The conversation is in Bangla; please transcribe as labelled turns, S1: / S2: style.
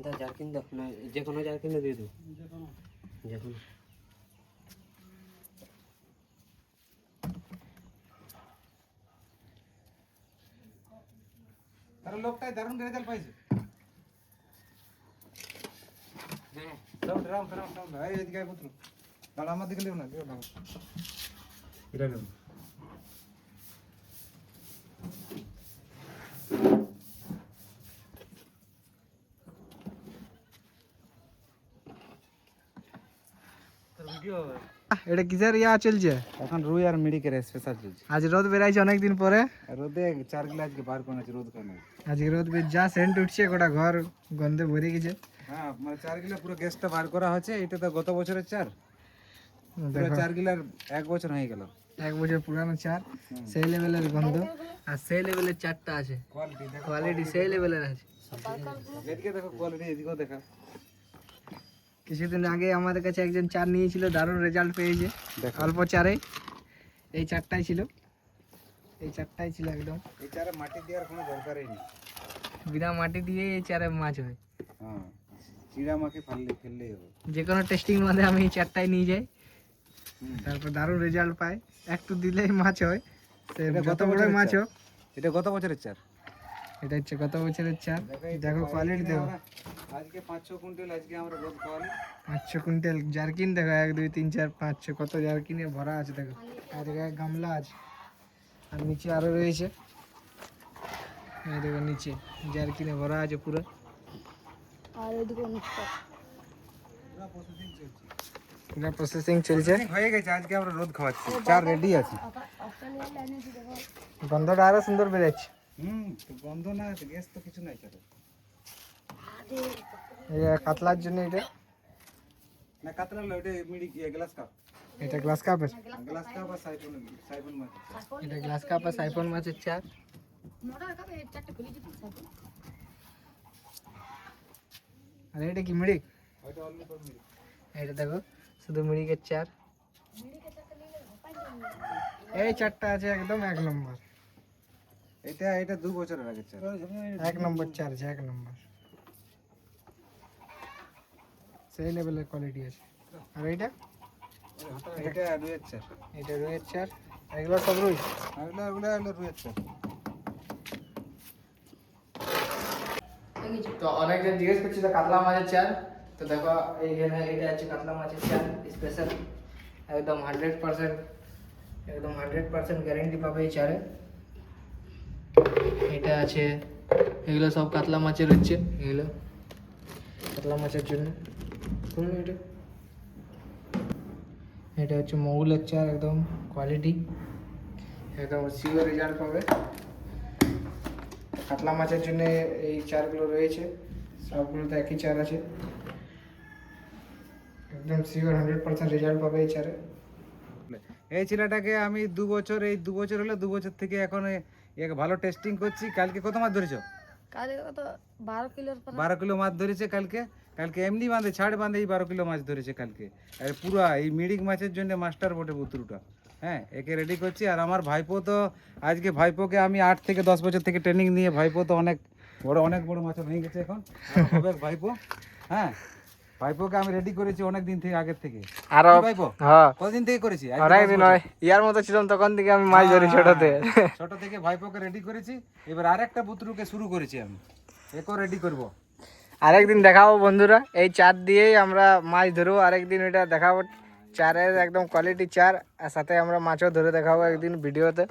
S1: দা জারকিন দাও না, যে কোনো জারকিন দিয়ে দাও, যে কোনো।
S2: তার লোকটাই দারুণ রেজাল্ট পাইছে।
S1: হ্যাঁ
S2: রাউন্ড রাউন্ড রাউন্ড রাউন্ড এই এদিকে আয় পুত্র, দাঁড়া আমার দিকে লিও না, লিও না এটা লিও।
S1: তোর ভিডিও
S3: এটা কিসের ইয়া চলছে?
S2: এখন রুই আর মিড়িকের স্পেশাল চলছে।
S3: আজ রোদ বেরাইছে অনেকদিন পরে।
S2: রোদে 4 কিলো আজকে বার করে আছে, রোদ কেন?
S3: আজকে রোদ যা সেন্ট উঠছে গোটা ঘর গন্ধে ভরে গেছে।
S2: হ্যাঁ মানে 4 কিলো পুরো গ্যাসটা বার করা হয়েছে। এটা তো গত বছরের 4, পুরো
S3: দেখো
S2: 4 কিলোর 1 বছর হয়ে গেল।
S3: 1 বছর পুরানো চার, সেই লেভেলের গন্ধ আর সেই লেভেলের চারটা আছে,
S2: কোয়ালিটি দেখো,
S3: কোয়ালিটি সেই লেভেলের আছে।
S2: এদিকে দেখো কোয়ালিটি, এদিকেও দেখা।
S3: কিছুদিন আগে আমাদের কাছে একজন চার নিয়েছিল, দারুণ রেজাল্ট পেয়েছে
S2: দেখো
S3: অল্প চারে। এই চারটাই ছিল, এই চারটাই ছিল একদম
S2: এই চারে মাটি দেওয়ার কোনো দরকারই নেই।
S3: বিনা মাটি দিয়ে এই চারে মাছ হয়।
S2: হ্যাঁ চিড়া মাকে ফেললেই হবে।
S3: যে কোনো টেস্টিং মধ্যে আমি এই চারটাই নিয়ে যাই,
S2: হুম।
S3: তারপর দারুণ রেজাল্ট পাই। একটু দিলেই মাছ হয়, সে
S2: এটা
S3: যত
S2: গত
S3: বড়
S2: বছরের
S3: মাছ
S2: চার।
S3: হোক।
S2: এটা গত বছরের 4।
S3: এটা হচ্ছে গত বছরের চার।
S2: এই
S3: দেখো কোয়ালিটি দেখো,
S2: আজকে 5-6 কুইন্টাল আজকে আমরা রোদ খাওয়ালি।
S3: 500 কুইন্টাল জারকিন দেখো, 1 2 3 4 5 6 কত জারকিনে ভরা আছে দেখো। আর দেখো এক গামলা আছে, আর নিচে আরো রয়েছে। এই দেখো নিচে জারকিনে ভরা আছে পুরো।
S4: আর ওইদিকে অনেকটা
S2: পুরো প্রসেসিং চলছে।
S3: পুরো প্রসেসিং চলছে,
S2: হয়ে গেছে, আজকে আমরা রোদ খাওয়াচ্ছি। 4 রেডি আছে।
S4: অস্ট্রেলিয়ার লাইনে দেখো
S3: গন্ধটা আরো সুন্দর বেরোচ্ছে।
S2: তো গন্ধ না, গ্যাস তো কিছু নাই চারে।
S3: এই যে কাতলার জন্য এটা,
S2: না কাতলা লো, এটা মিডি গ্লাস কাপ।
S3: এটা গ্লাস কাপের,
S2: গ্লাস কাপ আর সাইফন, সাইফন মাছ।
S3: এটা গ্লাস কাপ আর সাইফন মাছের চার।
S4: মোটর কাপে চারটে খুলে দিতে হবে।
S3: আর এটা কি মিড়িক?
S2: ওইটা অনলি ফর মিডি।
S3: এটা দেখো শুধু মিড়িকের চার।
S4: মিডিকে চারটে নিলে পাই
S3: এই চারটা আছে একদম 1 নম্বর,
S2: এটা 2 বছরের আগে চার।
S3: 1 নম্বর চার আছে, 1 নম্বর সেই লেভেলের কোয়ালিটি আছে। আর এইটা,
S2: এটা রুইয়ের চার।
S3: এটা রুইয়ের চার, এগুলো সব রুই।
S2: এগুলো রুইয়ের চার।
S3: তো অনেকজন জিজ্ঞেস করছিল কাতলা মাছের চার, তো দেখো এইখানে এটা আছে কাতলা মাছের চার স্পেশাল, একদম 100%, একদম 100% গ্যারেন্টি পাবে এই চারে। এটা আছে, এগুলো সব কাতলা মাছের হচ্ছে, এগুলো কাতলা মাছের জন্য। শুনুন এটা, এটা হচ্ছে মৌলের চার, একদম কোয়ালিটি, একদম সিওর রেজাল্ট পাবে। কাতলা মাছের জন্য এই চারগুলো রয়েছে, সবগুলোতে একই চার আছে, একদম সিওর 100% রেজাল্ট পাবে এই চারে।
S2: এই ছেলেটাকে আমি 2 বছর, এই 2 বছর হলো, 2 বছর থেকে এখন এক ভালো টেস্টিং করছি। কালকে কত মাছ ধরেছো?
S4: কালে কত 12 কিলোর পর
S2: 12 কিলো মাছ ধরেছে কালকে। কালকে এমনি বাঁধে, ছাড় বাঁধে এই 12 কিলো মাছ ধরেছে কালকে। আর পুরা এই মিডিক মাছের জন্য মাস্টার বটে বুতুরুটা। হ্যাঁ একে রেডি করছি। আর আমার ভাইপো তো আজকে, ভাইপোকে আমি 8 থেকে 10 বছর থেকে ট্রেনিং নিয়ে, ভাইপো তো অনেক বড় মাছ হয়ে গেছে এখন। আর হবে ভাইপো। হ্যাঁ ভাইপোকে আমি রেডি করেছি অনেক দিন থেকে, আগের থেকে।
S3: আরো
S2: কি ভাইপো
S3: হ্যাঁ,
S2: কতদিন থেকে করেছি? আজকে
S3: অনেক
S2: 10
S3: দিন
S2: বছর।
S3: হয়, ইয়ার মতো ছিলাম তখন থেকে আমি মাছ ধরি ছোটতে।
S2: ছোট থেকে ভাইপোকে রেডি করেছি। এবার আরেকটা বুতরুকে শুরু করেছি আমি, একেও রেডি করব।
S3: আরেকদিন দেখাবো বন্ধুরা, এই চার দিয়েই আমরা মাছ ধরবো। আরেকদিন এটা দেখাবো, চারের একদম কোয়ালিটি চার, আর সাথে আমরা মাছও ধরে দেখাবো একদিন ভিডিওতে।